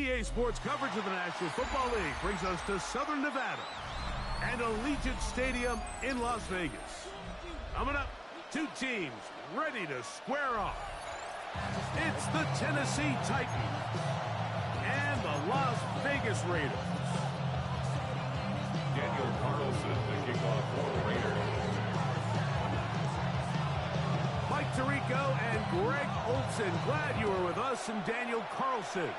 EA Sports coverage of the National Football League brings us to Southern Nevada and Allegiant Stadium in Las Vegas. Coming up, two teams ready to square off. It's the Tennessee Titans and the Las Vegas Raiders. Daniel Carlson, the kickoff for the Raiders. Mike Tirico and Greg Olson, glad you are with us, and Daniel Carlson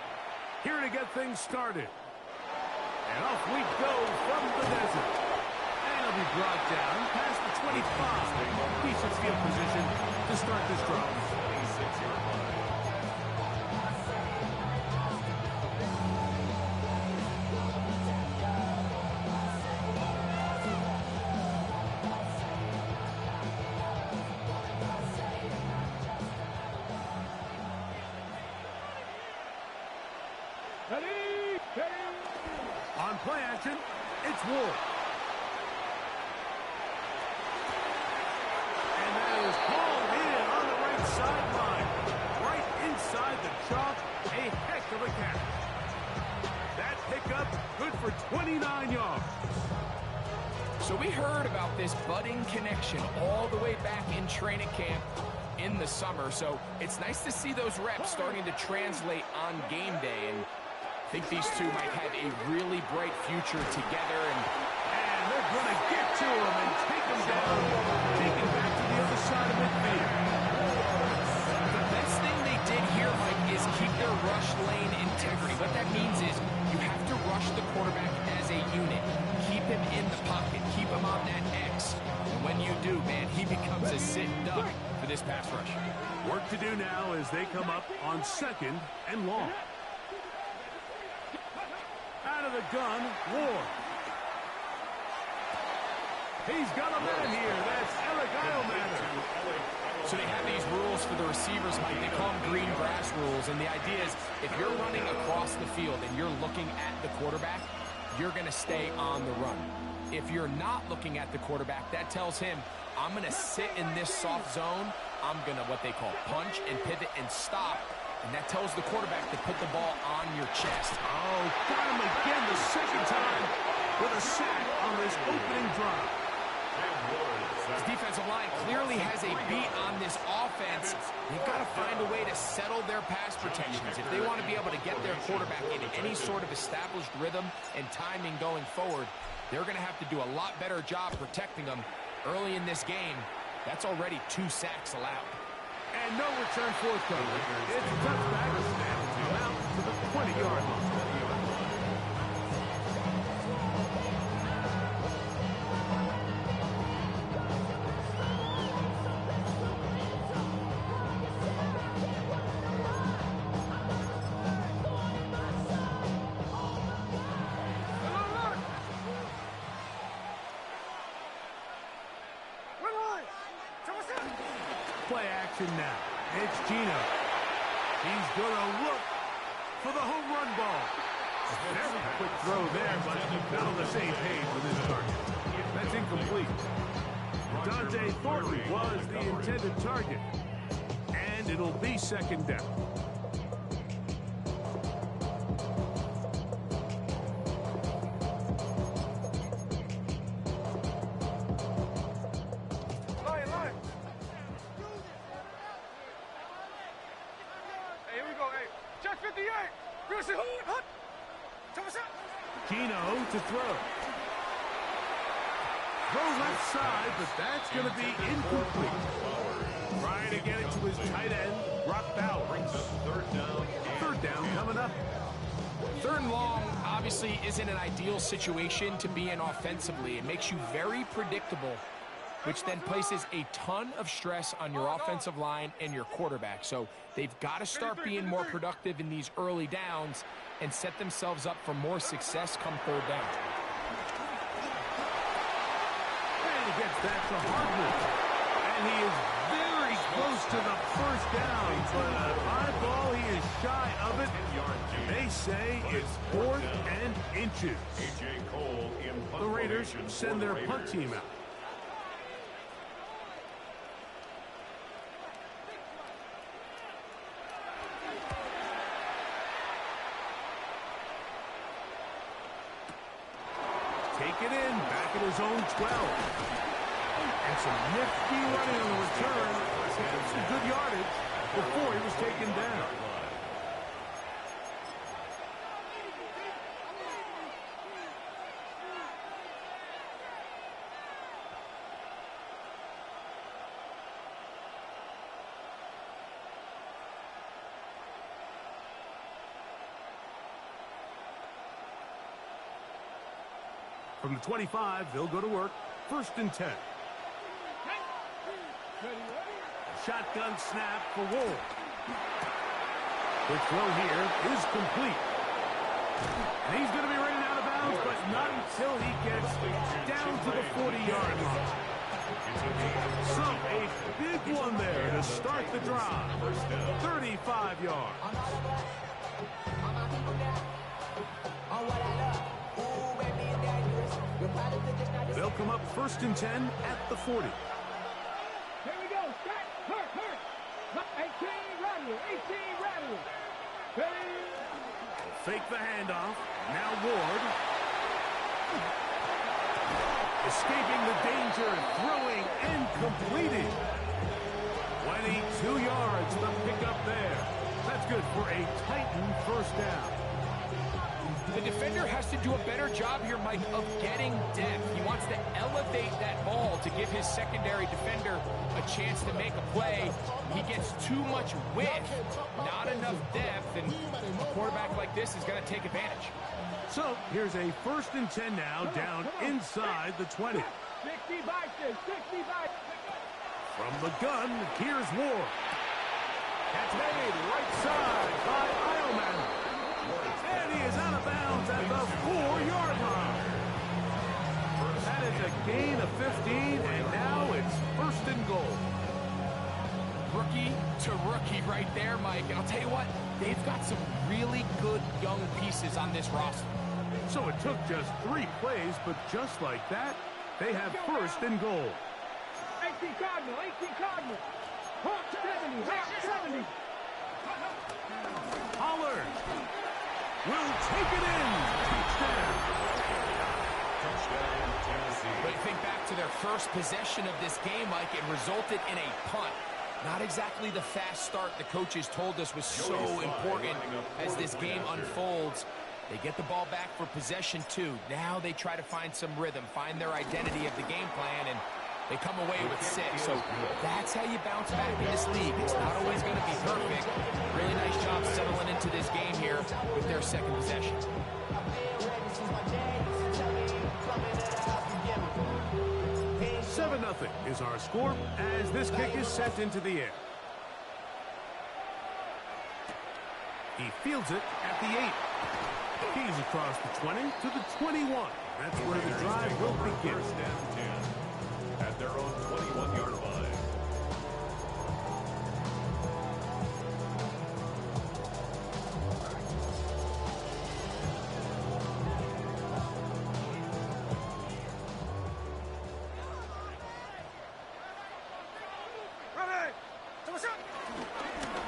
here to get things started. And off we go from the desert. And it'll be brought down past the 25. Decent field position to start this drive. 26-yard line. On play action, it's Ward. And that is called in on the right sideline. Right inside the chalk. A heck of a catch. That pickup good for 29 yards. So we heard about this budding connection all the way back in training camp in the summer. So it's nice to see those reps starting to translate on game day. And I think these two might have a really bright future together. And they're going to get to him and take him down. Take him back to the other side of midfield. The best thing they did here, Mike, is keep their rush lane integrity. What that means is you have to rush the quarterback as a unit. Keep him in the pocket. Keep him on that X. And when you do, man, he becomes a sit duck for this pass rush. Work to do now as they come up on 2nd and long. Out of the gun, Ward. He's got a man here. That's Eric Eilmatter. So they have these rules for the receivers, Mike. They call them green grass rules. And the idea is if you're running across the field and you're looking at the quarterback, you're going to stay on the run. If you're not looking at the quarterback, that tells him, I'm going to sit in this soft zone. I'm going to, what they call, punch and pivot and stop. And that tells the quarterback to put the ball on your chest. Oh, got him again the second time with a sack on this opening drive. This defensive line clearly has a beat on this offense. They've got to find a way to settle their pass protections. If they want to be able to get their quarterback in any sort of established rhythm and timing going forward, they're going to have to do a lot better job protecting them early in this game. That's already 2 sacks allowed. And no return forthcoming. It's a touchback. Out to the 20-yard line. Play action now. It's Gino. He's going to look for the home run ball. Very quick throw there, but not on the same page with his target. That's incomplete. Dante Thornton was the intended target. And it'll be 2nd down. Gino to throw. Throw left side, but that's going to be incomplete. Trying to get it to his tight end, Brock Bowers. Third down coming up. 3rd and long obviously isn't an ideal situation to be in offensively. It makes you very predictable, which then places a ton of stress on your offensive line and your quarterback. So they've got to start being more productive in these early downs and set themselves up for more success come 3rd down. And he gets that to Hardman. And he is very close to the 1st down, but a high ball, he is shy of it. They say it's 4th and inches. The Raiders send their punt team out. take it in, back at his own 12. And some nifty running on the return. Some good yardage before he was taken down. From the 25, they'll go to work. 1st and 10. Shotgun snap for Wool. The throw here is complete. And he's going to be running out of bounds, but not until he gets down to the 40-yard line. So a big one there to start the drive. 35 yards. They'll come up 1st and 10 at the 40. Here we go. Start. Hurt. 18 rattle. Fake the handoff. Now Ward. Escaping the danger, throwing and completing. 22 yards, the pickup there. That's good for a Titan 1st down. The defender has to do a better job here, Mike, of getting depth. He wants to elevate that ball to give his secondary defender a chance to make a play. He gets too much width, not enough depth, and a quarterback like this is going to take advantage. So here's a 1st and 10 now, down inside the 20. 60 by. From the gun, here's Ward. Catch made right side by Eilman. And he is out of bounds at the 4-yard line. That is a gain of 15, and now it's 1st and goal. Rookie to rookie right there, Mike. And I'll tell you what, they've got some really good young pieces on this roster. So it took just 3 plays, but just like that, they have 1st and goal. 18 Cardinal. Hawk 70. Pollard will take it in. Touchdown. But think back to their first possession of this game, Mike. It resulted in a punt. Not exactly the fast start the coaches told us was so important as this game unfolds. They get the ball back for possession 2. Now they try to find some rhythm, find their identity of the game plan, and they come away with 6. So that's how you bounce back in this league. It's not always going to be perfect. Really nice job settling into this game here with their 2nd possession. 7-0 is our score as this kick is sent into the air. He fields it at the 8. He's across the 20 to the 21. That's where the drive will begin. 1st and 10 at their own 21-yard line.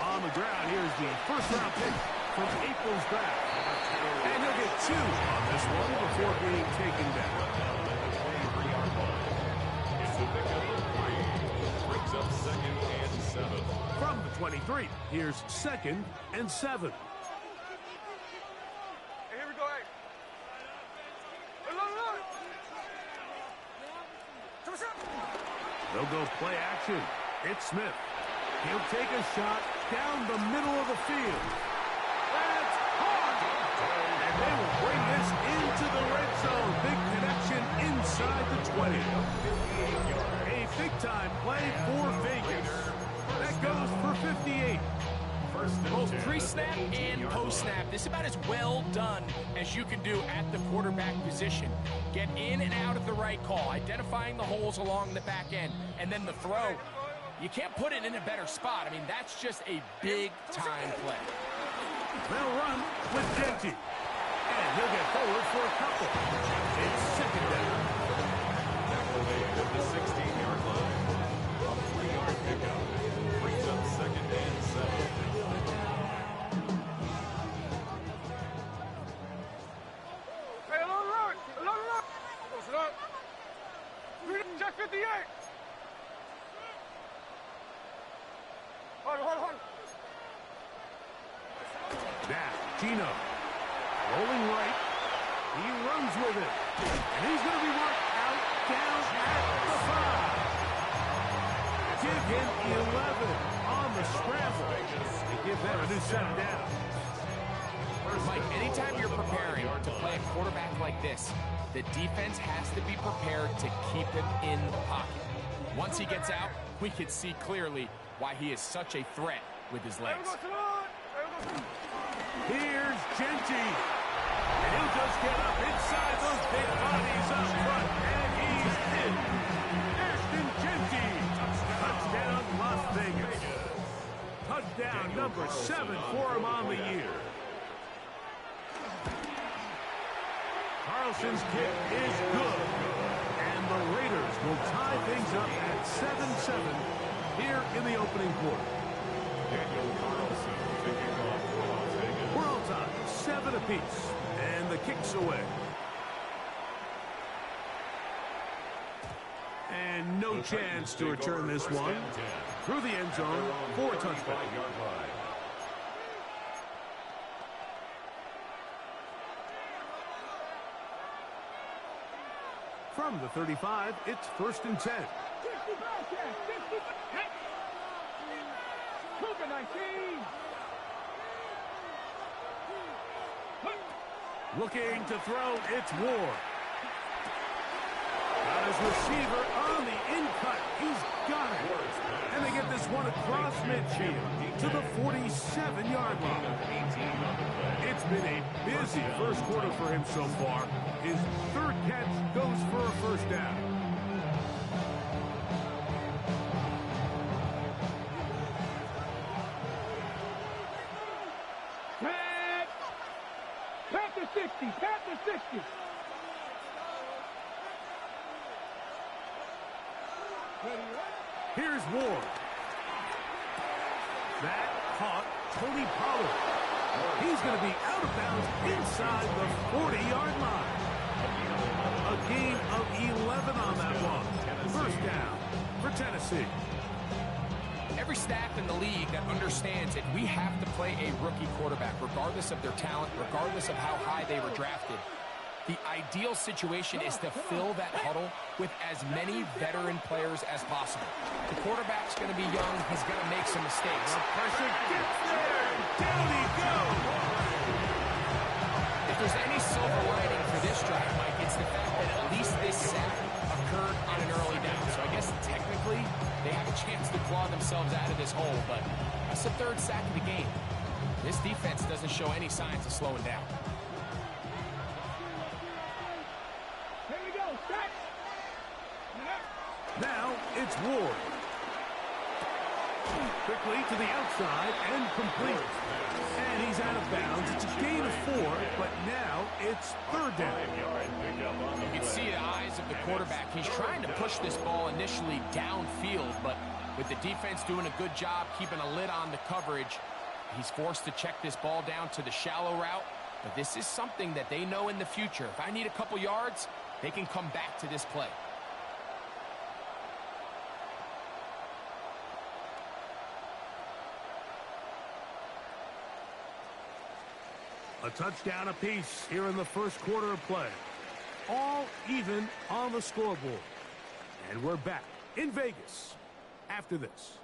On the ground, here's the 1st-round pick from April's draft. And he'll get 2 on this one before being taken down. It's a pickup of 3. Brings up 2nd and 7. From the 23, here's 2nd and 7. Here we go. They'll go play action. It's Smith. He'll take a shot down the middle of the field. That's hard. And they will bring this into the red zone. Big connection inside the 20. A big-time play for Vegas. That goes for 58. Both pre-snap and post-snap. This is about as well done as you can do at the quarterback position. Get in and out of the right call, identifying the holes along the back end, and then the throw. You can't put it in a better spot. I mean, that's just a big-time play. They'll run with Genty. And he'll get forward for a couple. It's 2nd down. At the 16-yard line. A 3-yard pickup. Brings up 2nd and 7. runs with it. And he's going to be marked out down at the 5. Give him 11 on the scramble. And give them a new set down. Mike, anytime you're preparing to play a quarterback like this, the defense has to be prepared to keep him in the pocket. Once he gets out, we can see clearly why he is such a threat with his legs. Here's Genty. And he'll just get up inside those big bodies up front. And he's in. Ashton Genty. Touchdown, Las Vegas. Touchdown number 7 for him on the year. Carlson's kick is good. And the Raiders will tie things up at 7-7 here in the opening quarter. Daniel Carlson kicking off for Las Vegas. We're all tied, 7 apiece. And the kick's away. And no chance to return this one. Through the end zone for a touchdown. From the 35, it's 1st and 10. 65, 19. Looking to throw, it's Ward. Got his receiver on the in-cut. He's got it. And they get this one across midfield to the 47-yard line. It's been a busy first quarter for him so far. His 3rd catch goes for a 1st down. Pat to 60. Pat to 60. Here's Ward. That caught Tony Pollard. He's going to be out of bounds inside the 40-yard line. A gain of 11 on that one. 1st down for Tennessee. Every staff in the league that understands that we have to play a rookie quarterback, regardless of their talent, regardless of how high they were drafted. The ideal situation is to fill that huddle with as many veteran players as possible. The quarterback's going to be young. He's going to make some mistakes. Pressure gets there. Down he goes. If there's any silver lining for this drive, Mike, it's the fact that at least this sack occurred on an early down. So I guess technically they have a chance to claw themselves out of this hole, but that's the 3rd sack of the game. This defense doesn't show any signs of slowing down. Here we go. Set. Now it's Ward. Quickly to the outside and complete. And he's out of bounds. It's a gain of 4, but now it's 3rd down. You can see the eyes of the quarterback. He's trying to push this ball initially downfield, but with the defense doing a good job keeping a lid on the coverage, he's forced to check this ball down to the shallow route. But this is something that they know in the future. If I need a couple yards, they can come back to this play. A touchdown apiece here in the first quarter of play. All even on the scoreboard. And we're back in Vegas after this.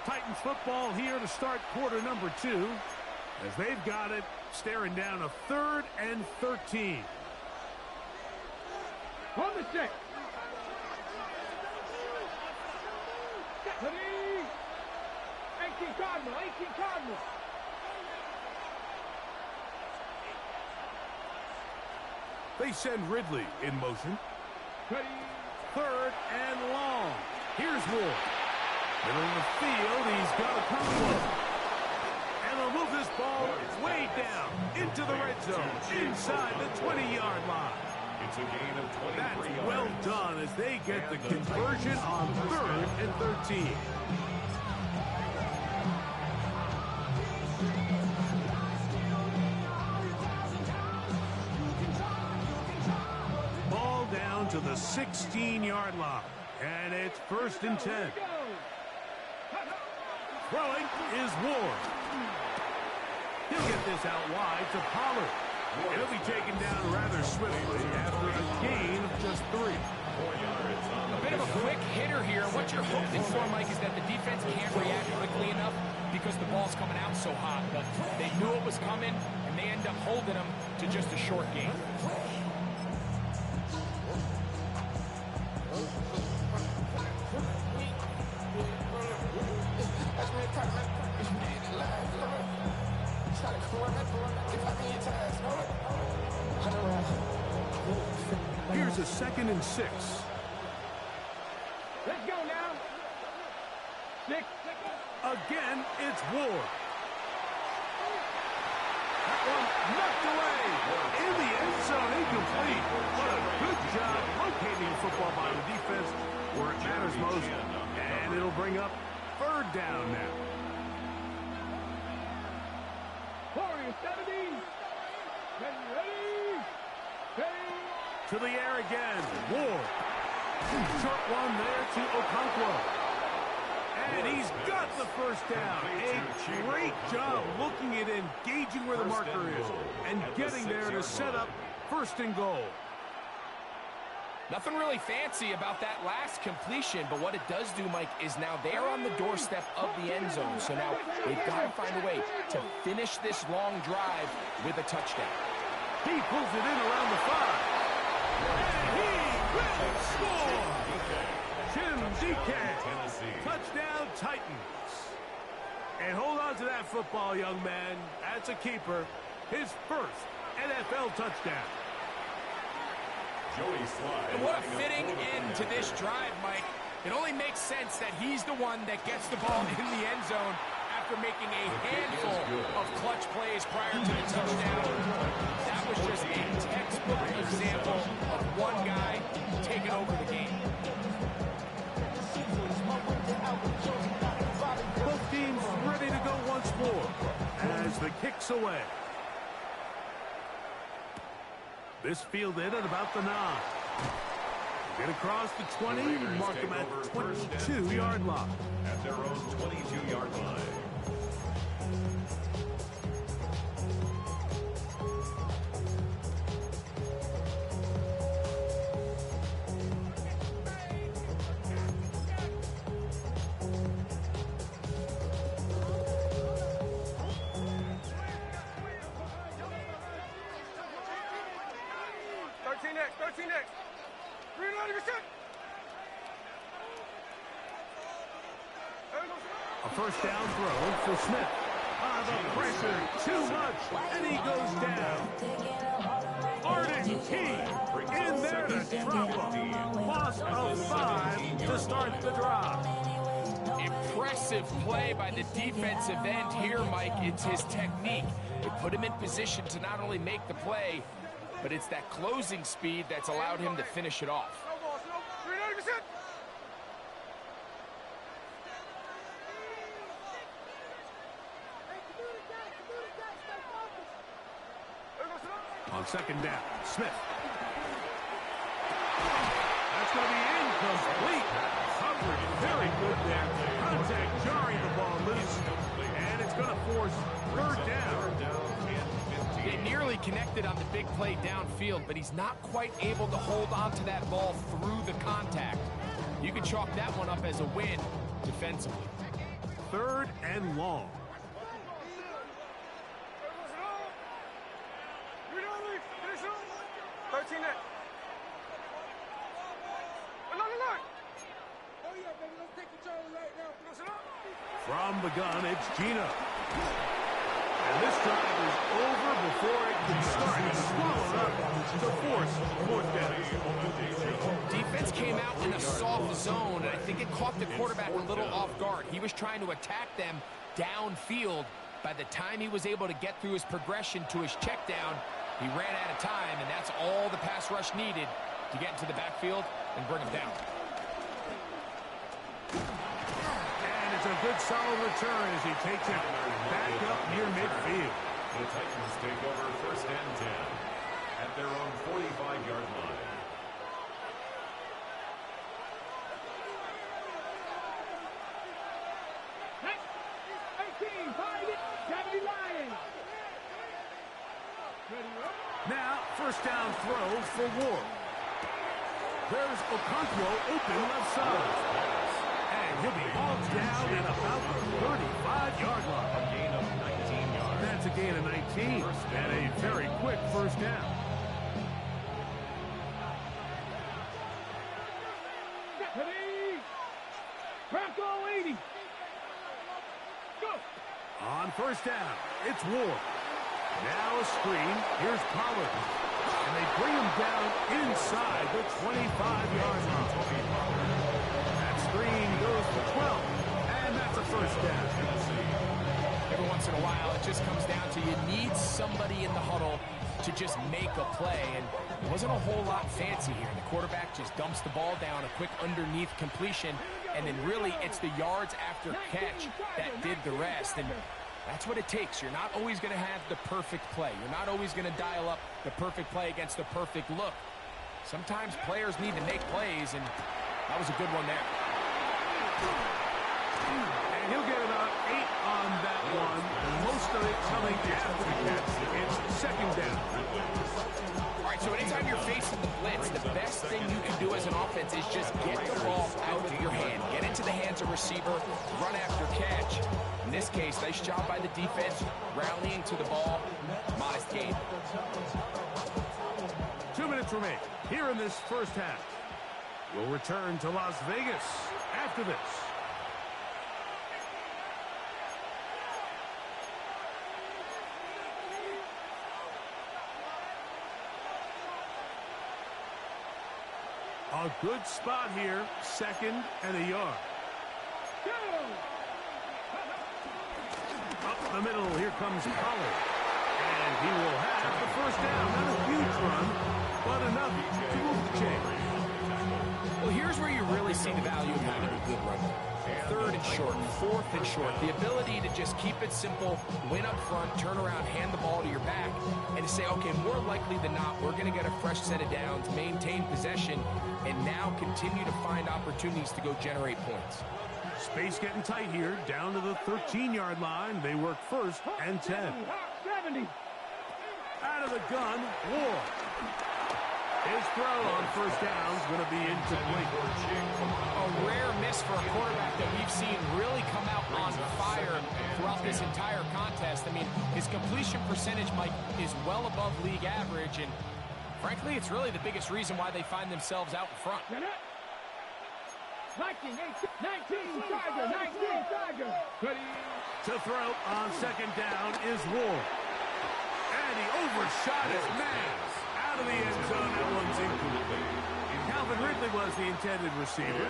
Titans football here to start quarter number 2. As they've got it, staring down a 3rd and 13. On the 6. Ready. 18 Cardinal. 18 Cardinal. They send Ridley in motion. Ready. 3rd and long. Here's Ward. Middle of the field, he's got a combo. And they'll move this ball way down into the red zone, inside the 20-yard line. It's a gain of 23 That's yards. well done as they get the conversion on 3rd and 13. Ball down to the 16-yard line. And it's 1st and 10. Throwing is Ward. He'll get this out wide to Pollard. He'll be taken down rather swiftly after a gain of just 3. 4 yards on the A bit of a quick hitter here. What you're hoping for, Mike, is that the defense can't react quickly enough because the ball's coming out so hot. But they knew it was coming, and they end up holding them to just a short gain. Here's a 2nd and 6. Let's go now. 6. Again, it's Ward. That one knocked away. In the end zone, incomplete. What a good job locating the football by the defense where it matters most. And it'll bring up 3rd down now. 70. Ready. To the air again. Ward. Short one there to Okonkwo. And he's got the 1st down. A great job looking at engaging where the marker is and getting there to set up 1st and goal. Nothing really fancy about that last completion, but what it does do, Mike, is now they're on the doorstep of the end zone. So now they've got to find a way to finish this long drive with a touchdown. He pulls it in around the 5. And he will score! Jim DK. Touchdown Titans. And hold on to that football, young man. That's a keeper. His 1st NFL touchdown. And what a fitting end to this drive, Mike. It only makes sense that he's the one that gets the ball in the end zone after making a handful of clutch plays prior to the touchdown. That was just a textbook example of one guy taking over the game. Both teams ready to go once more as the kick's away. This fielded at about the 9. Get across the 20, mark them at 22-yard line. At their own 22-yard line. A 1st down throw for Smith. The pressure, too much, and he goes down. Arden Key in there to drop him. Loss of 5 to start the drive. Impressive play by the defensive end here, Mike. It's his technique. It put him in position to not only make the play, but it's that closing speed that's allowed him to finish it off. On 2nd down, Smith. That's going to be incomplete. Coverage very good there. Contact jarring the ball loose. And it's going to force 3rd down. They nearly connected on the big play downfield, but he's not quite able to hold on to that ball through the contact. You can chalk that one up as a win defensively. 3rd and long. From the gun, it's Gino. And this drive is over before it can start. It's swallowed up to force 4th down. Defense came out in a soft zone, and I think it caught the quarterback a little off guard. He was trying to attack them downfield. By the time he was able to get through his progression to his check down, he ran out of time, and that's all the pass rush needed to get into the backfield and bring him down. And it's a good solid return as he takes it back up near midfield. The Titans take over 1st and 10 at their own 45-yard line. Now, first down throw for Ward. There's Okonkwo open left side. And he'll be hauled down at about the 35-yard line. A gain of 19 yards. That's a gain of 19 and a very quick first down. Bronco 80. Go. On first down, it's Ward. Now a screen. Here's Pollard. And they bring him down inside the 25-yard line. That screen goes for 12. And that's a first down. Every once in a while, it just comes down to you need somebody in the huddle to just make a play. And it wasn't a whole lot fancy here. The quarterback just dumps the ball down, a quick underneath completion, and then really it's the yards after catch that did the rest. And that's what it takes. You're not always going to have the perfect play. You're not always going to dial up the perfect play against the perfect look. Sometimes players need to make plays, and that was a good one there. And he'll get about 8 on that one. Most of it coming after the catch. It's second down. All right, so anytime you're facing the blitz, the best thing you can do as an offense is just get the ball out of your hand. Get into the hands of receiver, run after catch. In this case, nice job by the defense, rallying to the ball. Modest gain. 2 minutes remain here in this first half. We'll return to Las Vegas after this. A good spot here, second and a yard. Up the middle, here comes Pollard. And he will have the first down. Not a huge run, but enough to move the chain. Well, here's where you really see the value of having a good run. Third and short, fourth and short. The ability to just keep it simple, win up front, turn around, hand the ball to your back, and to say, okay, more likely than not, we're going to get a fresh set of downs, maintain possession, and now continue to find opportunities to go generate points. Space getting tight here, down to the 13-yard line. They work first and 10. 70. Out of the gun, Ward. His throw on first down is going to be incomplete. A rare miss for a quarterback that we've seen really come out on fire throughout this entire contest. I mean, his completion percentage, Mike, is well above league average, and frankly, it's really the biggest reason why they find themselves out in front. 19, 19, Tiger, 19, Tiger. To throw on second down is Ward. And he overshot his man. Out of the end zone, that one's incomplete. Calvin Ridley was the intended receiver.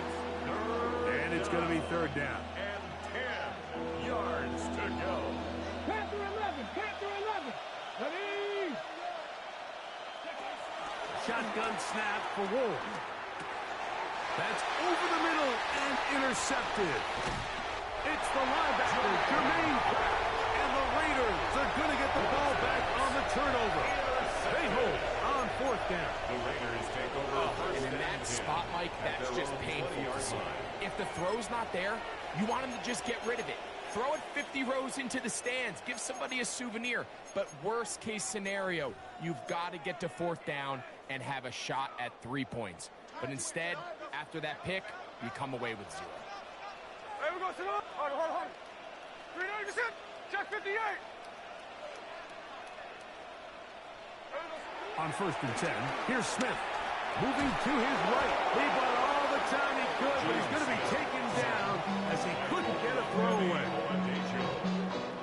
And it's going to be third down. And 10 yards to go. Panther 11, Panther 11. Ready? Shotgun snap for Ward. That's over the middle and intercepted. It's the linebacker, Jermaine Pratt. And the Raiders are going to get the ball back on the turnover. They hold on fourth down. The Raiders take over first And in that spot, Mike, that's just painful to see. If the throw's not there, you want him to just get rid of it. Throw it 50 rows into the stands. Give somebody a souvenir. But worst case scenario, you've got to get to fourth down and have a shot at 3 points. But instead, after that pick, you come away with 0. Hey, we go, sit up. Hold. 390%. Check 58. On first and 10, here's Smith. Moving to his right. He bought all the time he could, but he's going to be taken down as he couldn't get a throw away.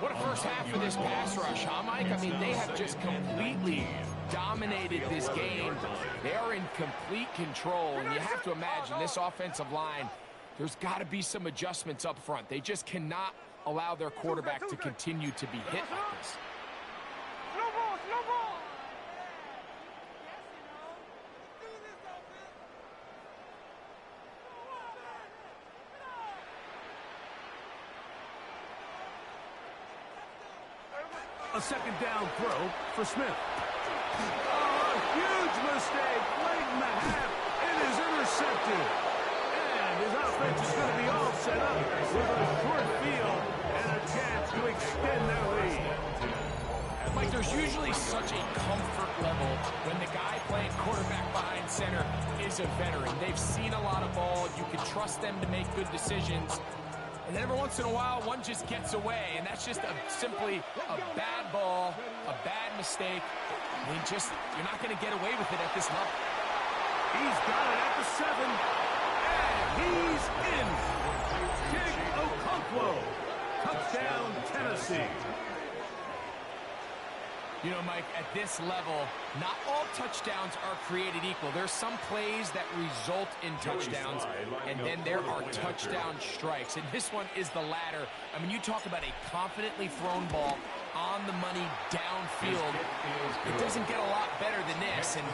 What a first half for this pass rush, huh, Mike? I mean, they have just completely dominated this game. They are in complete control, and you have to imagine this offensive line, there's got to be some adjustments up front. They just cannot allow their quarterback to continue to be hit like this. Slow ball. A second down throw for Smith. Oh, a huge mistake late in the half. It is intercepted. And his offense is going to be all set up with a short field and a chance to extend their lead. Mike, there's usually such a comfort level when the guy playing quarterback behind center is a veteran. They've seen a lot of ball. You can trust them to make good decisions. And then every once in a while, one just gets away, and that's just simply a bad ball, a bad mistake. I mean, you're not going to get away with it at this level. He's got it at the 7, and he's in. Jake Okonkwo, touchdown, Tennessee. You know, Mike, at this level, not all touchdowns are created equal. There's some plays that result in touchdowns, and then there are touchdown strikes. And this one is the latter. I mean, you talk about a confidently thrown ball on the money downfield. It doesn't get a lot better than this, and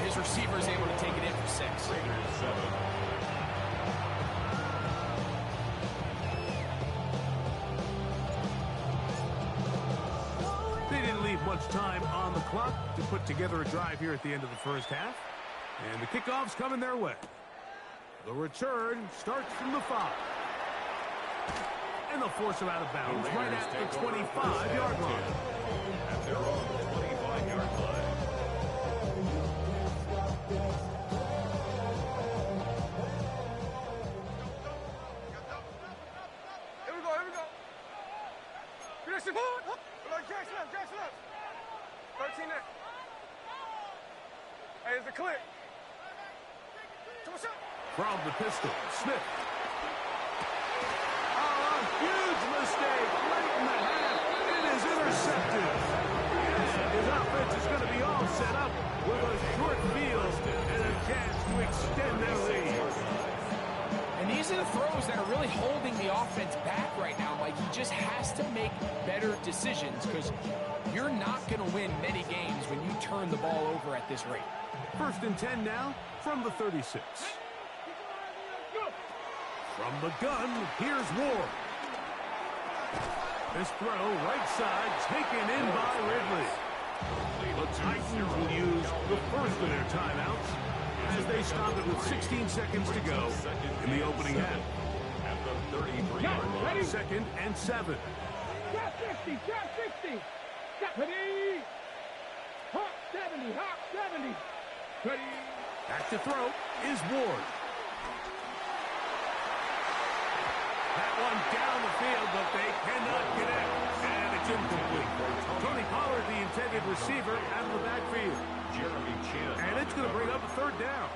his receiver is able to take it in for 6. Much time on the clock to put together a drive here at the end of the first half. And the kickoff's coming their way. The return starts from the 5. And they'll force him out of bounds right at the 25-yard line. At their own 25-yard line. Here we go, here we go. Jackson, Jackson up. 13 there. Hey, there's a clip. From the pistol, Smith. Oh, a huge mistake late in the half. It is intercepted. And his offense is going to be all set up with a short field and a chance to extend their lead. And these are the throws that are really holding the offense back right now, Mike. He just has to make better decisions because you're not going to win many games when you turn the ball over at this rate. 1st and 10 now from the 36. From the gun, here's Ward. This throw, right side, taken in by Ridley. The Titans will use the first of their timeouts as they stop it with 16 seconds to go in the opening half. At the 33-yard line. 2nd and 7. Drop 60, drop 60. Ready. Hop 70, hop 70. Ready. Back to throw is Ward. That one down the field, but they cannot connect. And it's incomplete. Tony Pollard, the intended receiver, out of the backfield. Jeremy Chin. And it's going to bring up a 3rd down.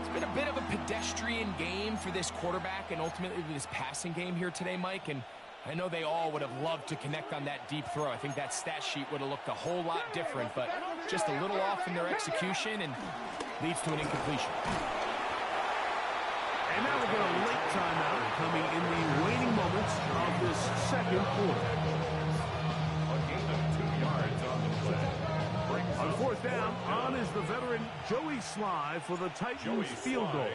It's been a bit of a pedestrian game for this quarterback and ultimately this passing game here today, Mike. And I know they all would have loved to connect on that deep throw. I think that stat sheet would have looked a whole lot different, but just a little off in their execution and leads to an incompletion. And now we'll get a late timeout coming in the waning moments of this 2nd quarter. A gain of 2 yards on the play. On 4th down, on is the veteran Joey Sly for the Titans field goal.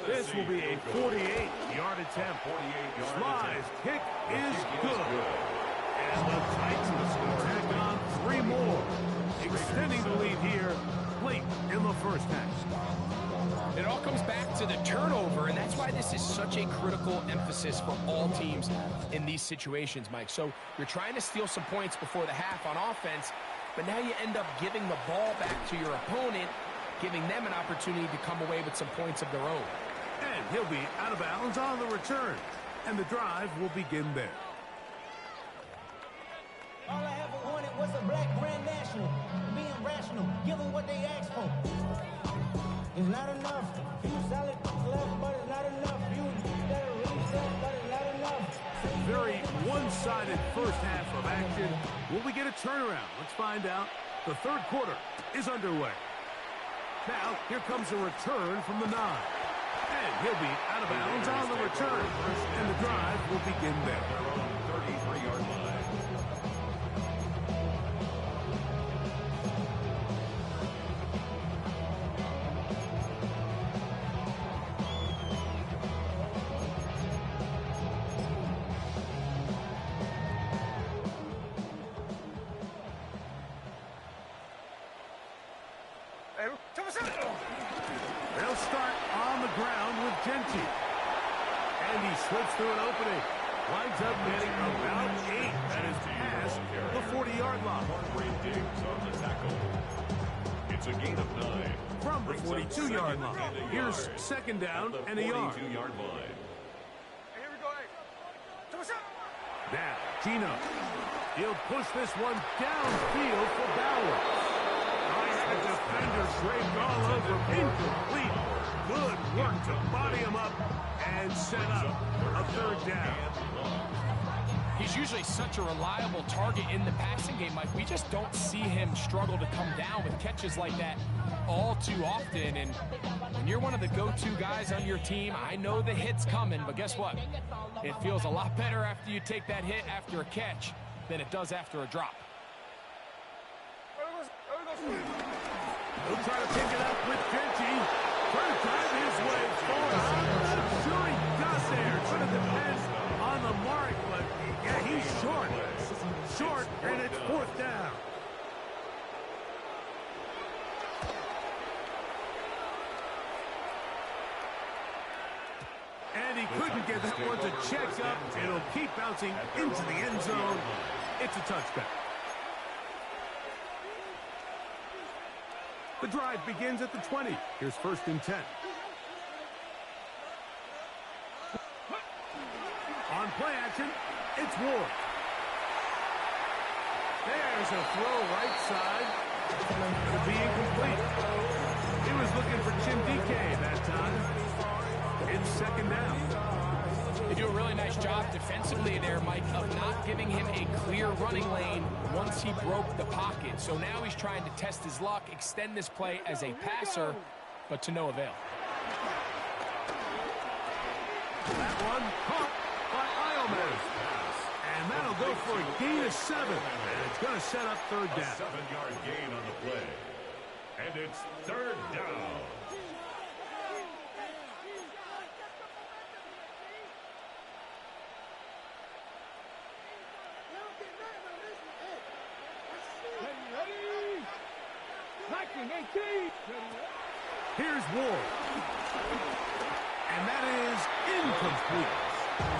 This will be a 48-yard attempt. Sly's kick is good. And the Titans will tack on 3 more, extending the lead here late in the first half. It all comes back to the turnover, and that's why this is such a critical emphasis for all teams in these situations, Mike. So you're trying to steal some points before the half on offense, but now you end up giving the ball back to your opponent, giving them an opportunity to come away with some points of their own. And he'll be out of bounds on the return, and the drive will begin there. All I ever wanted was a black Grand National. Being rational, give them what they ask for. It's not enough. You solid left, but it's not enough. You better reset, but it's not enough. Very one-sided first half of action. Will we get a turnaround? Let's find out. The 3rd quarter is underway. Now, here comes a return from the 9. And he'll be out of bounds on the return. And the drive will begin there. Their own 33-yard line. They'll start on the ground with Genty. And he slips through an opening. Winds up getting about 8. That is past the 40-yard line. On the tackle. It's a gain of 9. From the 42-yard line. Here's second down and a yard. 42-yard line. Hey, here we go, hey. Come on, shot. Now, Gino. He'll push this one downfield for Bauer. I had a defender draped all over. Incomplete. Good work to body him up and set up a third down. He's usually such a reliable target in the passing game, Mike. We just don't see him struggle to come down with catches like that all too often. And when you're one of the go-to guys on your team, I know the hit's coming, but guess what? It feels a lot better after you take that hit after a catch than it does after a drop. He'll try to pick it up with Fienz. Trying to drive his way forward. I'm sure he got there. It's going to depend on the mark, but yeah, he's short. Short, and it's fourth down. And he couldn't get that one to check up. It'll keep bouncing into the end zone. It's a touchback. The drive begins at the 20. Here's first and 10. On play action, it's Ward. There's a throw right side. It'll be incomplete. He was looking for Chindike that time. It's second down. They do a really nice job defensively there, Mike, of not giving him a clear running lane once he broke the pocket. So now he's trying to test his luck, extend this play as a passer, but to no avail. That one caught by Ileman. And that'll go for a gain of 7. And it's going to set up third down. A 7-yard gain on the play. And it's third down. Here's Ward. And that is incomplete.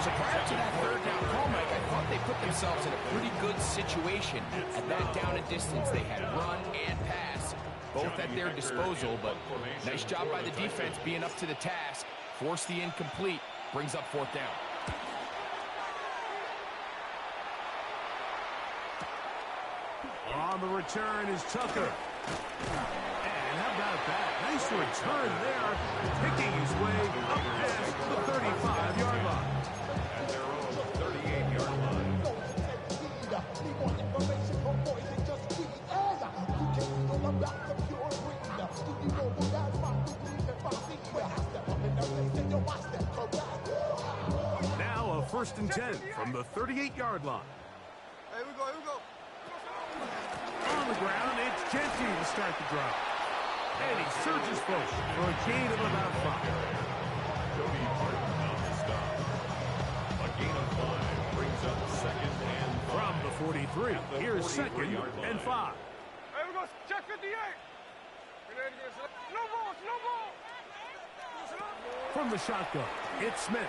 So prior to that third down call, Mike, I thought they put themselves in a pretty good situation. At that down and distance, they had run and pass, both at their disposal, but nice job by the defense being up to the task. Force the incomplete, brings up fourth down. On the return is Tucker. And how about that? Nice return there, picking his way up past the 35-yard line. At their own 38-yard line. Now a first and 10 from the 38-yard line. Here we go, here we go. On the ground, it's Genty to start the drive. And he surges forward for a gain of about 5. Cody Martin on the stop. A gain of 5 brings up second and 5. From the 43, here's second and 5. Here we go, check 58. No ball, no ball. From the shotgun, it's Smith.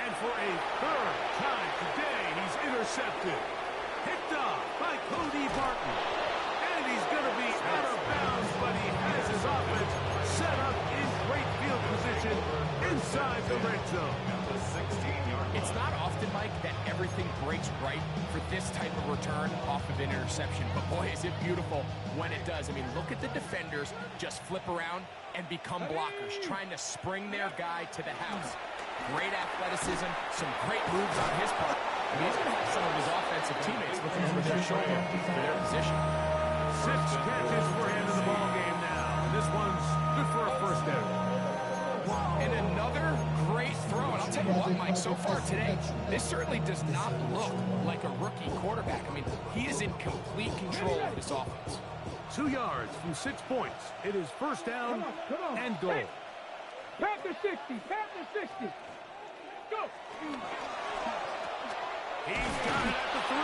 And for a third time today, he's intercepted. Picked off by Cody Barton. And he's going to be out of bounds, but he has his offense set up in great field position inside the red zone. It's not often, Mike, that everything breaks right for this type of return off of an interception. But boy, is it beautiful when it does. I mean, look at the defenders just flip around and become blockers, trying to spring their guy to the house. Great athleticism, some great moves on his part. I mean, he's going to have some of his offensive teammates looking over their shoulder for their position. 6 catches for him in the ballgame now. And this one's good for a first down. And another great throw. And I'll tell you what, Mike, so far today, this certainly does not look like a rookie quarterback. I mean, he is in complete control of this offense. 2 yards from 6 points. It is first down and goal. Panther 60, Panther 60. Go. He's got it at the 3.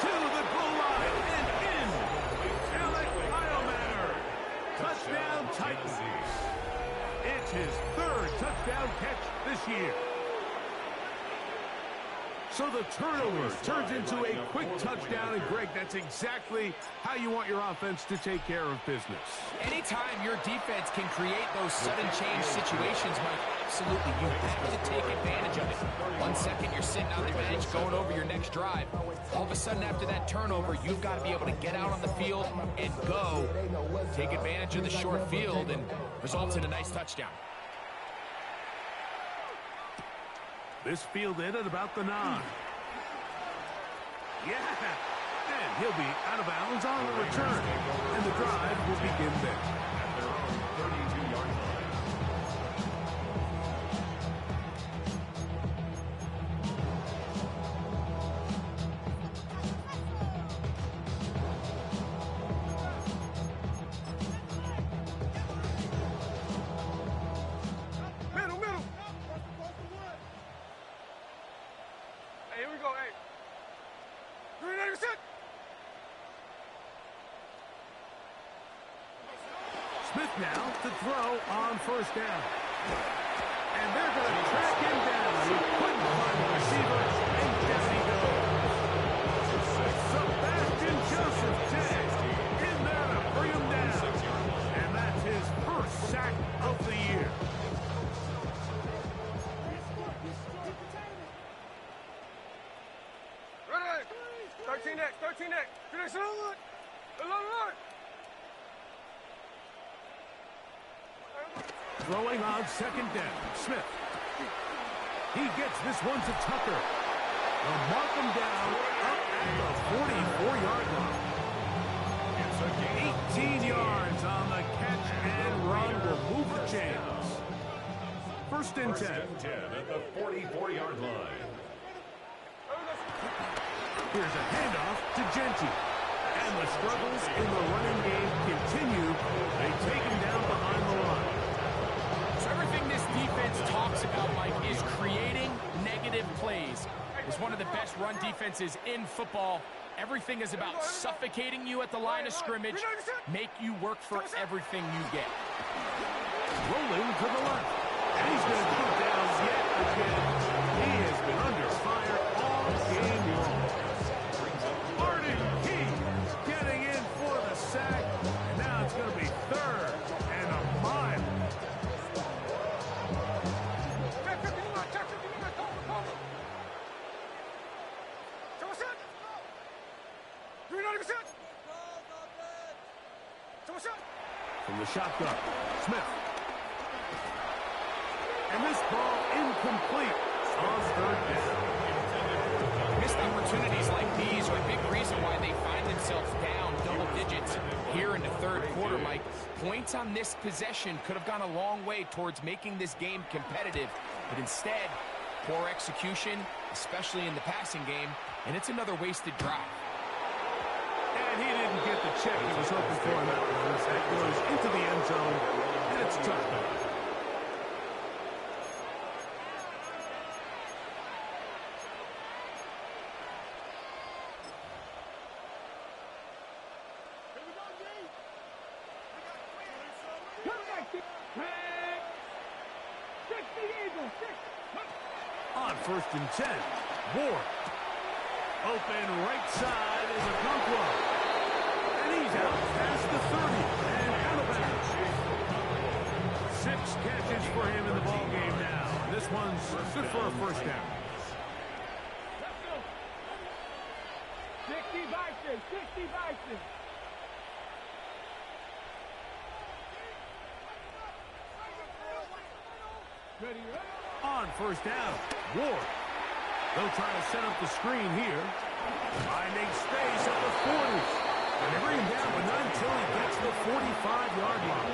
To the goal line and in. Alec Heilmanner. Touchdown Titans. It's his 3rd touchdown catch this year. So the turnover turns into a quick touchdown, and Greg, that's exactly how you want your offense to take care of business. Anytime your defense can create those sudden change situations, Mike, absolutely, you have to take advantage of it. 1 second, you're sitting on the bench, going over your next drive. All of a sudden, after that turnover, you've got to be able to get out on the field and go. Take advantage of the short field, and results in a nice touchdown. This fielded at about the 9. Yeah, and he'll be out of bounds on the return. And the drive will begin there. At their own 32-yard line. Middle, middle. Hey, here we go, hey. 390%. Smith now to throw on first down. And they're going to track him down. He couldn't find the receiver, and down he goes. Sebastian Joseph Jay in there to bring him down. And that's his first sack of the year. Ready? 13 next, 13 next. 3 next, alone. Throwing on second down. Smith. He gets this one to Tucker. They'll mark him down up at the 44-yard line. It's a gain. 18 yards on the catch and run will move the chains. First and 10. First and 10 at the 44-yard line. Here's a handoff to Genty. And the struggles in the running game continue. They take him down behind the line. So everything this defense talks about, Mike, is creating negative plays. It's one of the best run defenses in football. Everything is about suffocating you at the line of scrimmage, make you work for everything you get. Rolling to the left. And he's going to put down yet again. He has been under fire all game long. Arden Key getting in for the sack. And now it's going to be third and a mile. From the shotgun, Smith. And this ball incomplete on third down. Missed opportunities like these are a big reason why they find themselves down double digits here in the third quarter, Mike. Points on this possession could have gone a long way towards making this game competitive, but instead, poor execution, especially in the passing game, and it's another wasted drive. And he didn't get the check he was hoping for in that one. That goes into the end zone, and it's tough. On first and 10, Ward. Open right side is a Conquo. And he's out past the 30 and out of bounds. 6 catches for him in the ball game now. This one's good for a first down. 60 Bison, 60 Bison. On first down, Ward. They'll try to set up the screen here. Finding space at the 40. And they bring him down, but not until he gets the 45-yard line.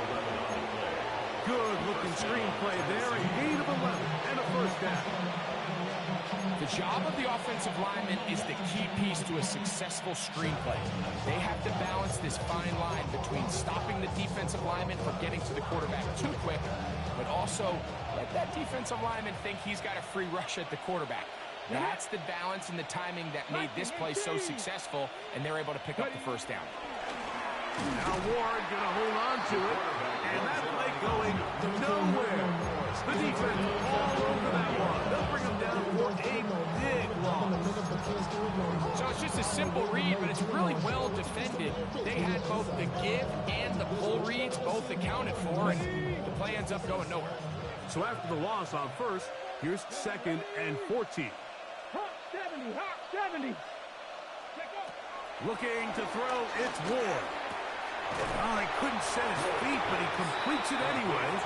Good-looking screenplay there, a gain of 11 and a first down. The job of the offensive lineman is the key piece to a successful screenplay. They have to balance this fine line between stopping the defensive lineman from getting to the quarterback too quick, but also let that defensive lineman think he's got a free rush at the quarterback. That's the balance and the timing that made this play so successful, and they're able to pick up the first down. Now Ward going to hold on to it, and that play going nowhere. The defense all over that one. They'll bring him down for a big loss. So it's just a simple read, but it's really well defended. They had both the give and the pull reads both accounted for, and the play ends up going nowhere. So after the loss on first, here's 2nd and 14. Hot 70, hot 70. Looking to throw, it's Ward. Oh, he couldn't set his feet, but he completes it anyways.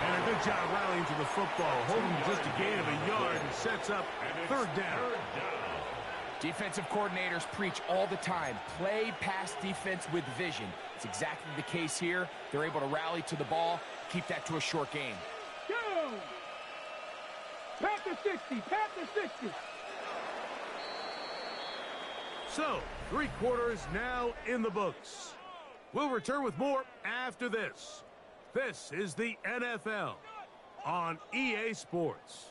And a good job rallying to the football, holding just a gain of a yard and sets up 3rd down. Defensive coordinators preach all the time, play pass defense with vision. It's exactly the case here. They're able to rally to the ball, keep that to a short game. Go! Panther 60, Panther 60. So, 3 quarters now in the books. We'll return with more after this. This is the NFL on EA Sports.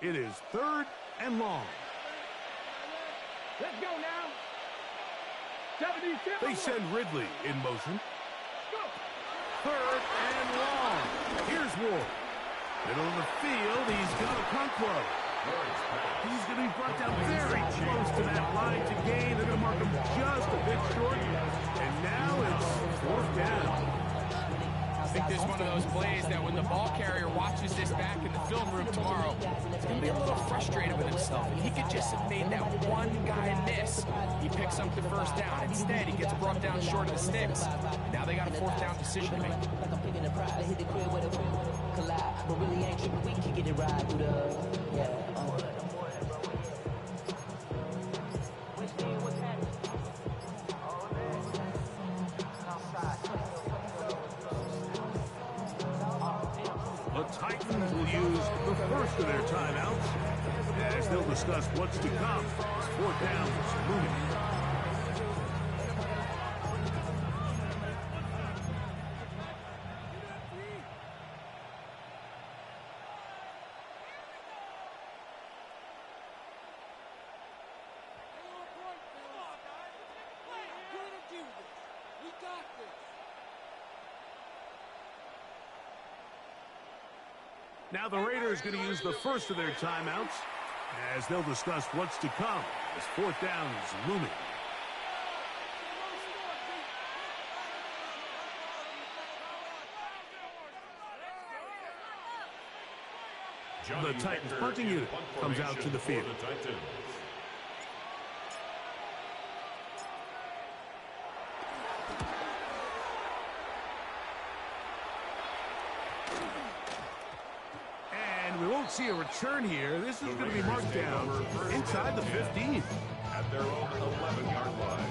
It is 3rd and long. Let's go now. 70, They send Ridley in motion. Go. 3rd and long. Here's Ward. Middle of the field. He's got a Conquo. He's going to be brought down very close to that line to gain. They're going to mark him just a bit short. And now it's 4th down. I think this is one of those plays that when the ball carrier watches this back in the film room tomorrow, he's going to be a little frustrated with himself. If he could just have made that one guy miss, he picks up the 1st down. Instead, he gets brought down short of the sticks. Now they got a 4th down decision to make. The Titans will use the first of their timeouts as they'll discuss what's to come. It's 4th down is looming. Now the Raiders going to use the first of their timeouts as they'll discuss what's to come. This 4th down is looming. The Titans punting unit comes out to the field. We won't see a return here. This is going to be marked down inside the 15. At their own 11-yard line.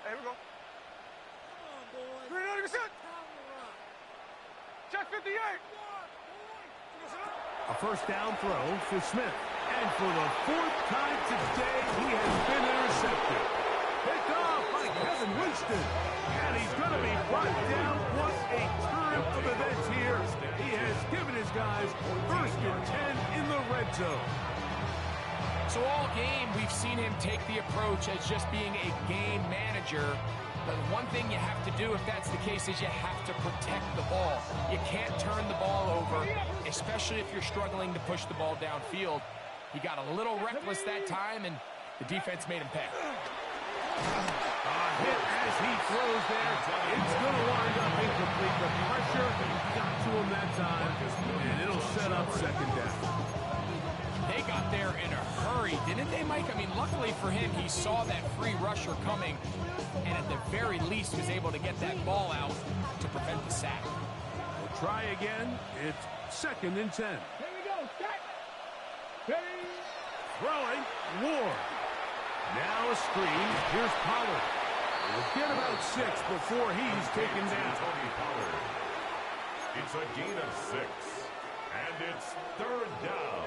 Here we go. 390%. Check 58. A 1st down throw for Smith. And for the 4th time today, he has been intercepted. Picked off by Kevin Winston. And he's going to be brought down. What a turn of events here. He has given his guys 1st and 10 in the red zone. So all game, we've seen him take the approach as just being a game manager. But one thing you have to do, if that's the case, is you have to protect the ball. You can't turn the ball over, especially if you're struggling to push the ball downfield. He got a little reckless that time, and the defense made him pay. Hit as he throws there. It's going to wind up incomplete. The pressure got to him that time, and it'll set up 2nd down. They got there in a hurry, didn't they, Mike? I mean, luckily for him, he saw that free rusher coming, and at the very least was able to get that ball out to prevent the sack. We'll try again. It's 2nd and 10. Here we go, set. Ready. Throwing, Ward. Now a screen. Here's Pollard. We'll get about 6 before he's taken down. It's a gain of 6. And it's 3rd down.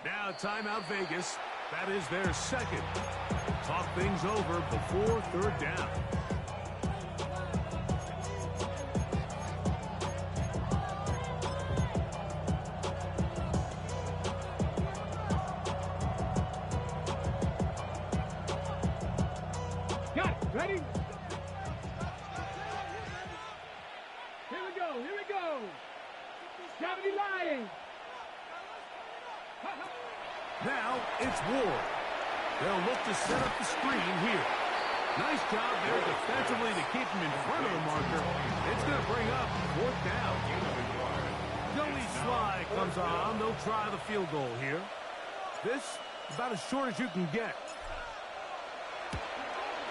Now timeout Vegas. That is their second. Talk things over before 3rd down. Got it. Ready? Here we go. Here we go. 70 Lions. Now it's Ward. They'll look to set up the screen here. Nice job there defensively to keep him in front of the marker. It's going to bring up 4th down. Joey Sly comes on. They'll try the field goal here. This about as short as you can get.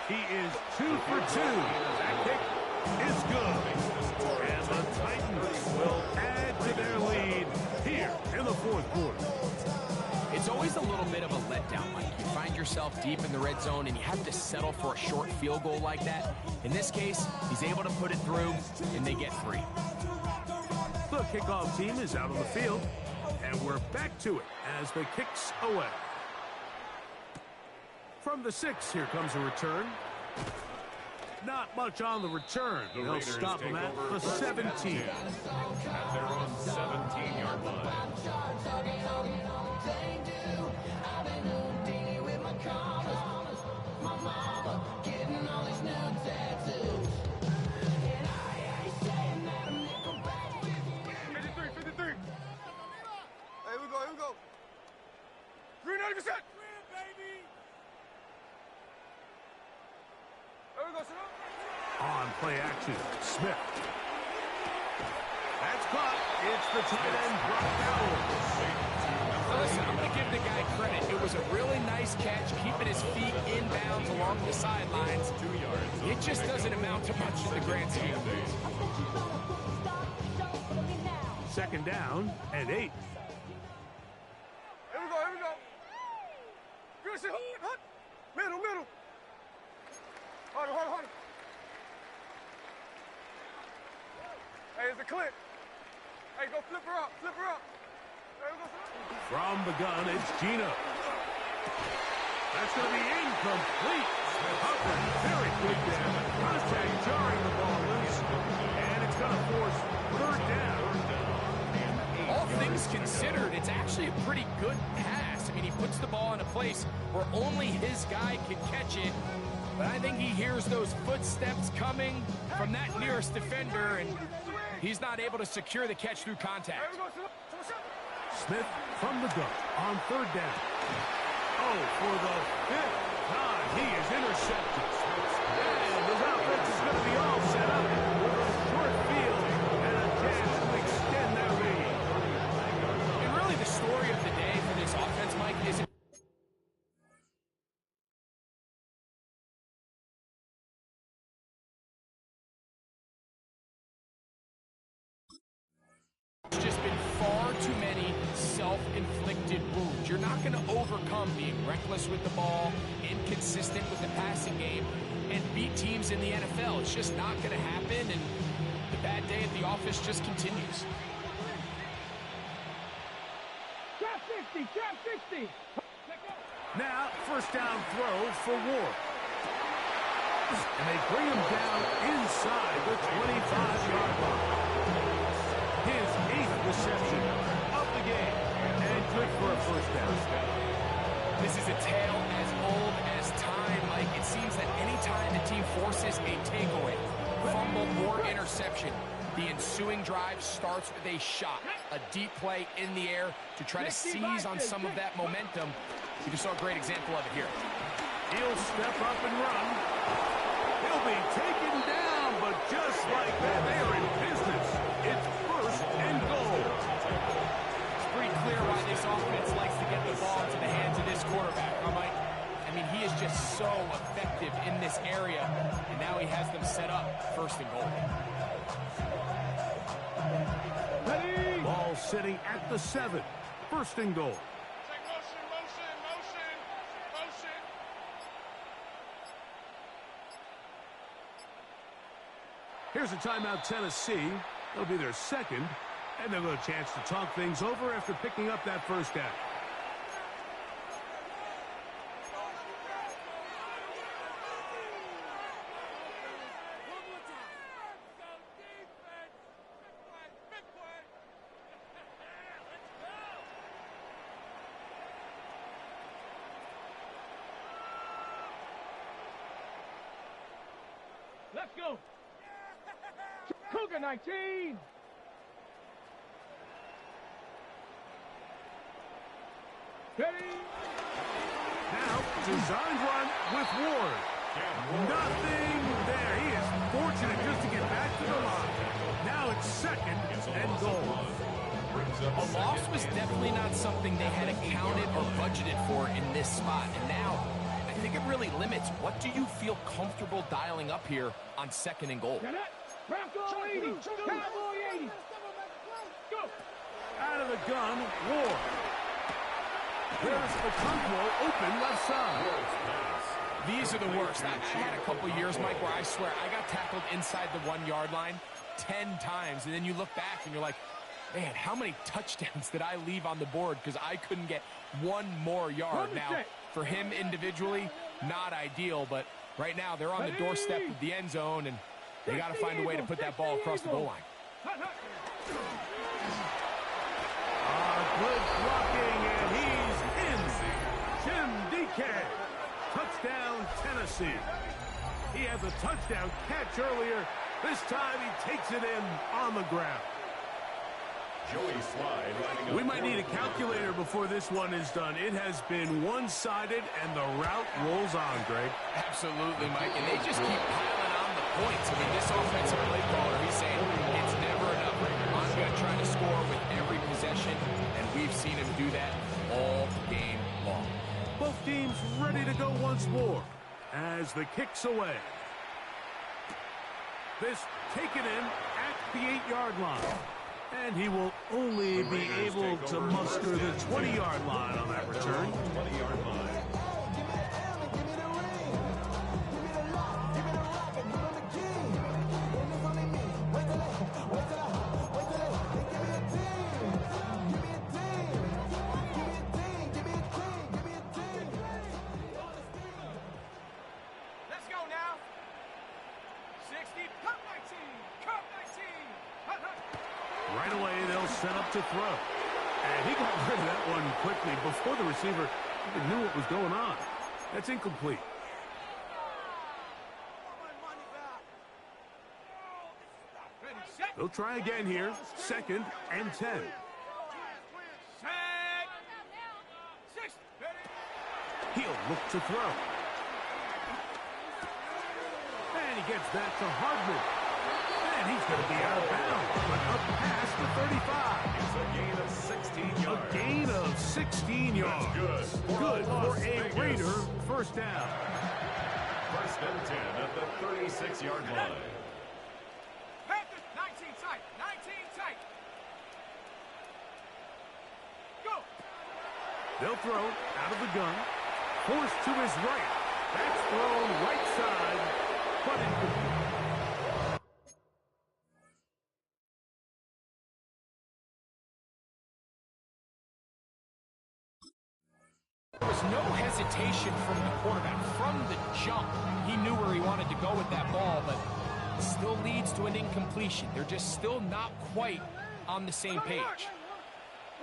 He is 2 for 2. That kick is good. And the Titans will add to their lead here in the 4th quarter. It's always a little bit of a letdown, Mike. You find yourself deep in the red zone and you have to settle for a short field goal like that. In this case, he's able to put it through and they get 3. The kickoff team is out on the field, and we're back to it as the kick's away. From the 6, here comes a return. Not much on the return. They'll stop him at the 17. At their own 17-yard line. Hey, here we go. Green 90%. Green, baby. There we go, sir. On play action, Smith. That's caught. It's the tight end, Brock Bowers. Listen, I'm going to give the guy credit. It was a really nice catch, keeping his feet inbounds along the sidelines. 2 yards. It just doesn't amount to much in the grand scheme of things. 2nd down and 8. Here we go. Good shit. Hut. Middle. Hold. Hey, it's a clip. Hey, go flip her up. There we go, sir. From the gun, it's Gino. That's going to be incomplete. Hubbard, very quick there. Contact jarring the ball loose. And it's going to force 3rd down. All things considered, it's actually a pretty good pass. I mean, he puts the ball in a place where only his guy can catch it. But I think he hears those footsteps coming from that nearest defender, and he's not able to secure the catch through contact. Smith from the gun on 3rd down. Oh, for the 5th time, he is intercepted. And his offense is going to be all set up with a short field and a chance to extend their lead. And really the story of the day for this offense, Mike, is just been far too many self-inflicted wounds. You're not going to overcome being reckless with the ball, inconsistent with the passing game, and beat teams in the NFL. It's just not going to happen, and the bad day at the office just continues. Trap 60. Now, 1st down throw for Ward. And they bring him down inside the 25-yard line. His 8th reception of the game, and good for a 1st down. This is a tale as old as time, Mike. It seems that any time the team forces a takeaway, fumble, or interception, the ensuing drive starts with a shot, a deep play in the air to try to seize on some of that momentum. We just saw a great example of it here. He'll step up and run. He'll be taken down, but just like that, they are in business. It's 1st and goal. It's pretty clear why this offense likes to get the ball into the hands of this quarterback, huh, Mike? I mean, he is just so effective in this area, and now he has them set up 1st and goal. Ready? Ball sitting at the 7. 1st and goal. Take motion. Here's a timeout, Tennessee. It'll be their second, and they'll have a chance to talk things over after picking up that first down. Let's go. Cougar 19. Ready. Now, designed run with Ward. Nothing there. He is fortunate just to get back to the line. Now it's second and goal. A loss was definitely not something they had accounted or budgeted for in this spot. And now, I think it really limits what do you feel comfortable dialing up here on second and goal. Bronco 80. Cowboy 80. Go. Out of the gun, Ward. There's the control open left side. These are the worst. I had a couple years, Mike, where I swear I got tackled inside the 1 yard line 10 times. And then you look back and you're like, man, how many touchdowns did I leave on the board because I couldn't get one more yard? Now, for him individually, not ideal, but right now they're on the doorstep of the end zone, and they got to find a way to put that ball across the goal line. Good blocking, and he's in. Jim DK. Touchdown, Tennessee. He had the touchdown catch earlier. This time he takes it in on the ground. Joey Slide lining up. We might need a calculator before this one is done. It has been one-sided, and the route rolls on, Greg. Absolutely, Mike, and they just keep piling on the points. I mean, this offensive play caller, he's saying it's never enough. I'm going to try to score with every possession, and we've seen him do that all game long. Both teams ready to go once more as the kick's away. This taken in at the 8-yard line. And he will only be able to muster the 20-yard line on that return. 20-yard line. Let's go now. 60, cut 19, cut 19. Hut, hut. Right away, they'll set up to throw. And he got rid of that one quickly before the receiver even knew what was going on. That's incomplete. Ready, set. They'll try again here. Second and 10. Set. 6. Ready. He'll look to throw. And he gets that to Hardman. And he's going to be out of bounds. But up past the 35. It's a gain of 16 yards. A gain of 16 yards. That's good. Good for a Vegas. Raider first down. First and 10 at the 36-yard line. Panthers, 19 tight, 19 tight. Go. They'll throw out of the gun. Forced to his right. That's thrown right side. But incomplete. There was no hesitation from the quarterback. From the jump, he knew where he wanted to go with that ball, but it still leads to an incompletion. They're just still not quite on the same page.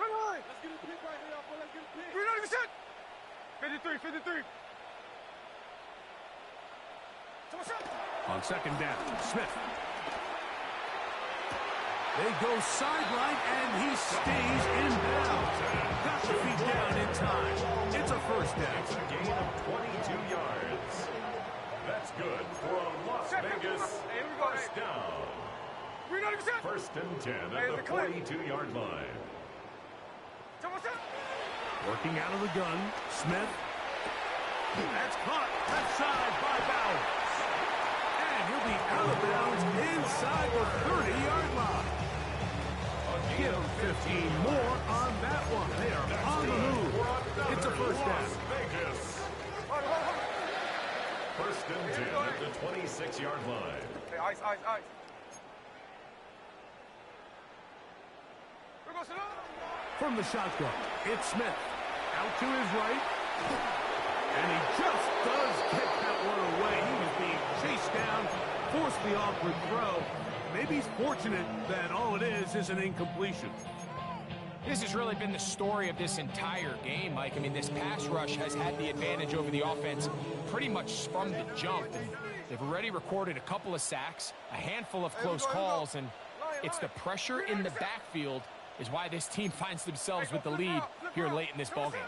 Run high. Let's get a pick right here, boy. Let's get a pick. 390%. 53, 53. On second down, Smith. They go sideline, and he stays in bounds. Got the feet down in time. It's a first down. It's a gain of 22 yards. That's good for a Las Vegas first down. 390%. First and 10 at the 42-yard line. Working out of the gun, Smith. That's caught left side by Bowers. And he'll be out of bounds inside the 30-yard line. Give them 15 more on that one. They are on the move. It's a first down. Vegas. First and 10 at the 26-yard line. Hey, ice, ice, ice. from the shotgun. It's Smith. Out to his right. And he just does get that one away. He was being chased down, forced the awkward throw. Maybe he's fortunate that all it is an incompletion. This has really been the story of this entire game, Mike. I mean, this pass rush has had the advantage over the offense pretty much from the jump. And they've already recorded a couple of sacks, a handful of close calls, and it's the pressure in the backfield is why this team finds themselves with the lead here late in this ballgame.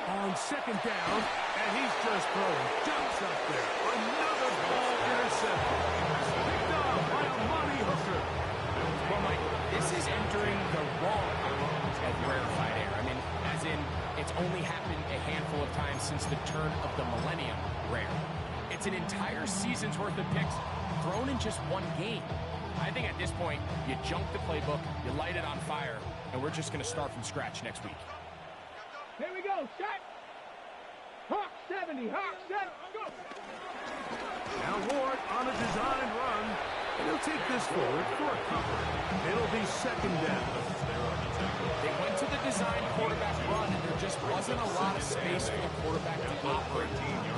On second down, and he's just throwing jumps up there. Another ball intercepted. Picked off by a Monty Hooker. Well, Mike, this is entering the wrong at rarefied air. I mean, as in, it's only happened a handful of times since the turn of the millennium rare. It's an entire season's worth of picks thrown in just one game. I think at this point, you junk the playbook, you light it on fire, and we're just going to start from scratch next week. Here we go, set. Hawk 70, Hawk 70, go. Now Ward on a designed run. And he'll take this forward for a cover. It'll be second down. They went to the design quarterback run, and there just wasn't a lot of space for the quarterback to operate.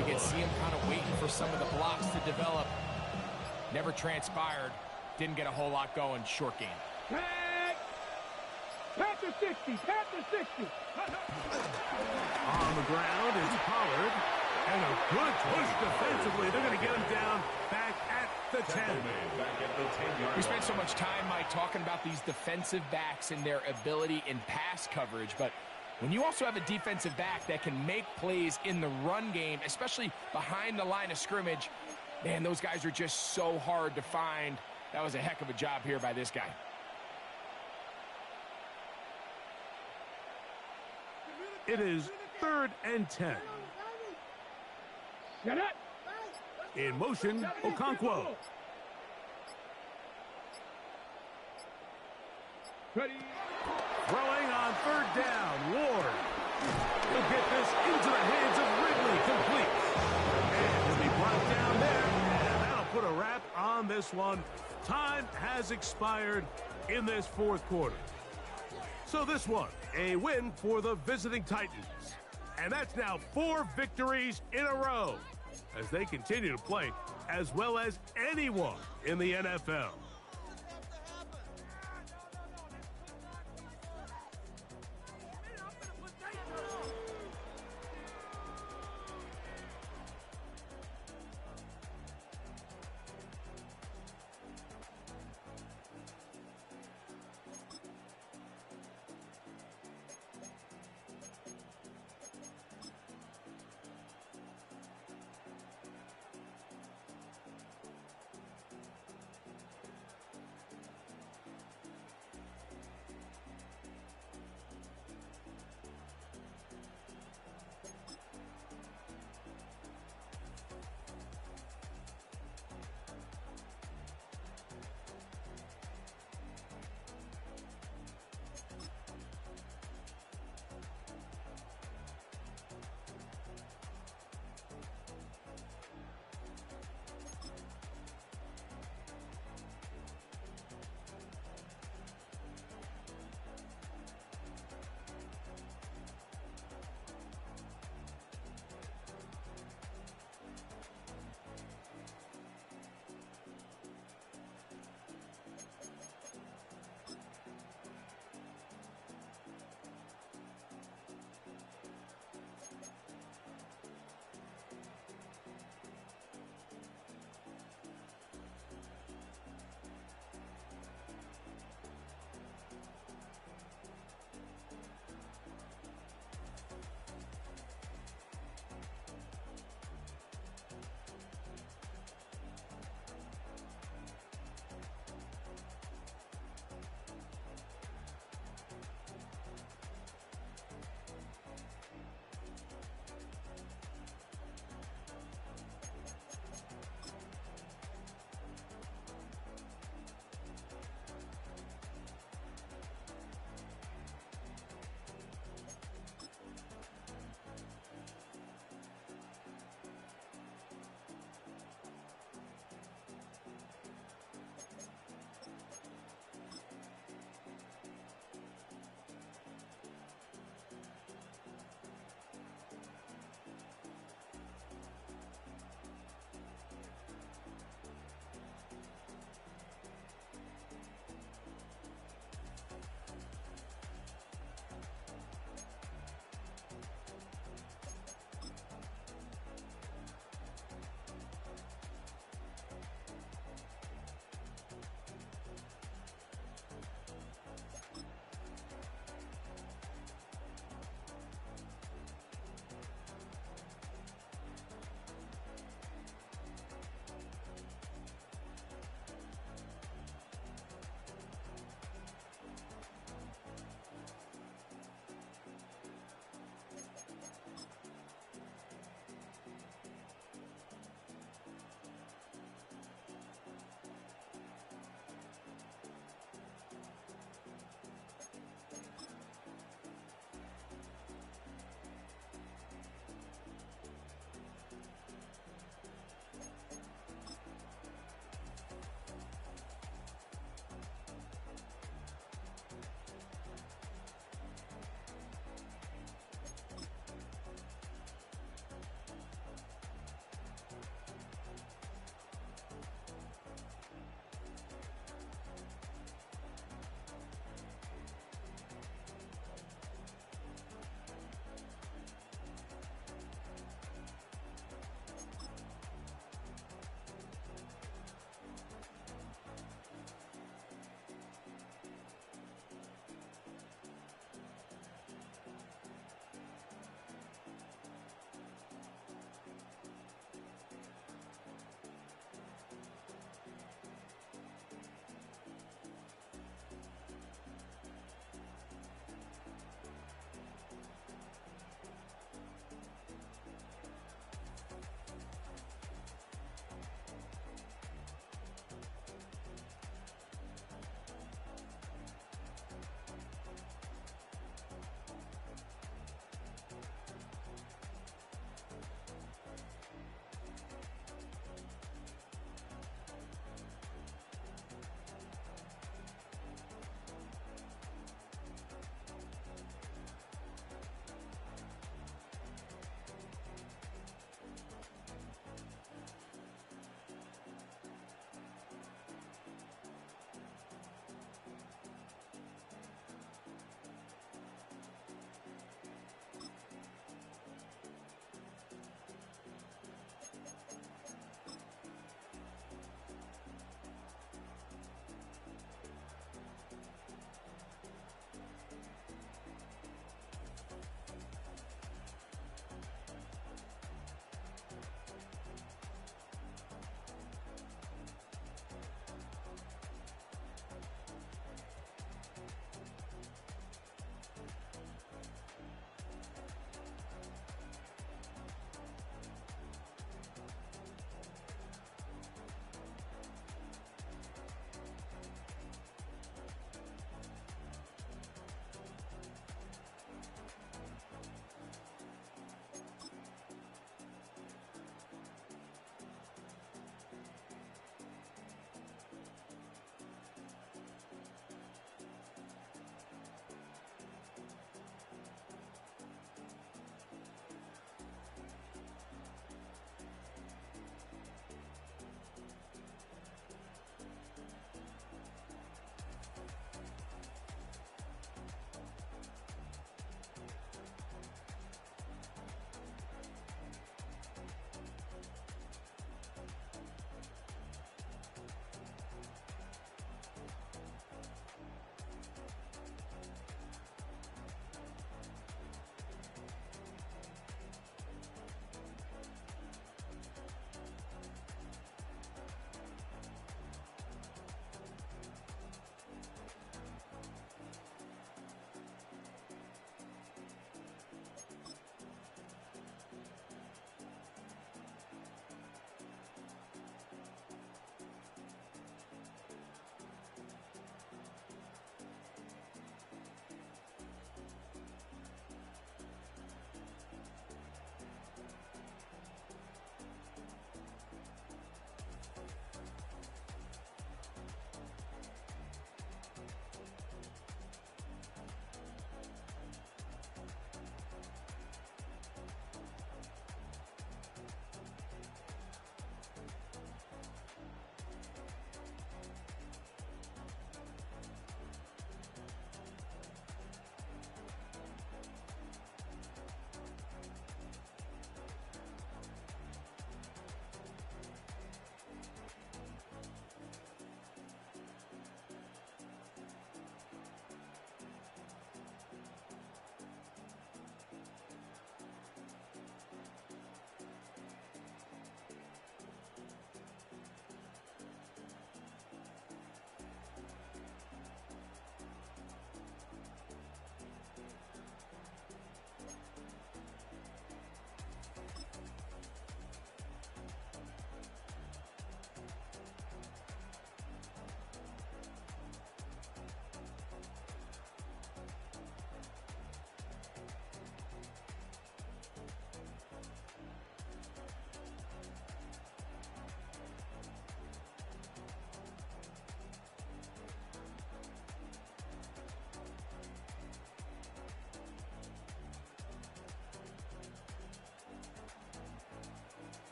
You can see him kind of waiting for some of the blocks to develop. Never transpired. Didn't get a whole lot going. Short game. Tag. Panther 60, Panther 60. On the ground is Pollard. And a good push defensively. They're going to get him down back at the 10. We spent so much time, Mike, talking about these defensive backs and their ability in pass coverage, but when you also have a defensive back that can make plays in the run game, especially behind the line of scrimmage, man, those guys are just so hard to find. That was a heck of a job here by this guy. It is 3rd and 10. Get it. In motion, Okonkwo. Ready. Throwing on 3rd down, Ward. He'll get this into the hands of Ridley, complete. And he'll be brought down there, and that'll put a wrap on this one. Time has expired in this 4th quarter. So this one, a win for the visiting Titans. And that's now 4 victories in a row as they continue to play as well as anyone in the NFL.